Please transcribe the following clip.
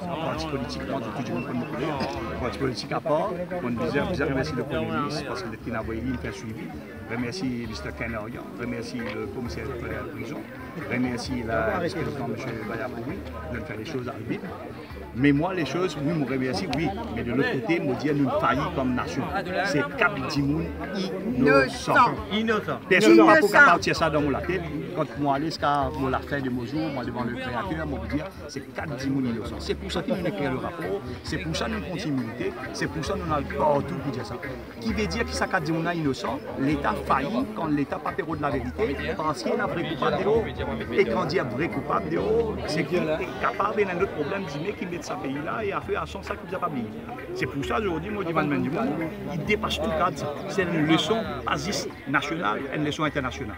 parti politique, moi, tout le monde connaît. Parti politique à part, on disait remercier le Premier ministre parce qu'il a envoyé une fait suivi. Remercie Mr. Kenorian, remercie le commissaire de la prison, remercie la vice-présidente M. Bayapouri de faire les choses à vite. Mais moi, les choses, oui, je remercie, oui. Mais de l'autre côté, je dis nous failli comme nation. C'est Cap Dimoun innocent. Personne ne va pas partir ça dans mon tête. Quand moi, allais jusqu'à la fin de mon jour, moi, devant le créateur, moi, je dire, c'est Cap Dimoun innocent. C'est pour ça que nous écrivons le rapport, c'est pour ça que nous continuons, c'est pour ça que nous avons partout pour dire ça. Qui veut dire que ça Cap Dimoun innocent, l'État faillit quand l'État pas de la vérité, parce qu'il y a un vrai coupable de haut. Et quand il y a un vrai coupable de haut, c'est qu'il est capable d'un autre problème qui met sa pays là et a fait à son sac qu'il n'a pas oublié. C'est pour ça aujourd'hui, moi, il dépasse tout cadre. C'est une leçon basiste nationale et une leçon internationale.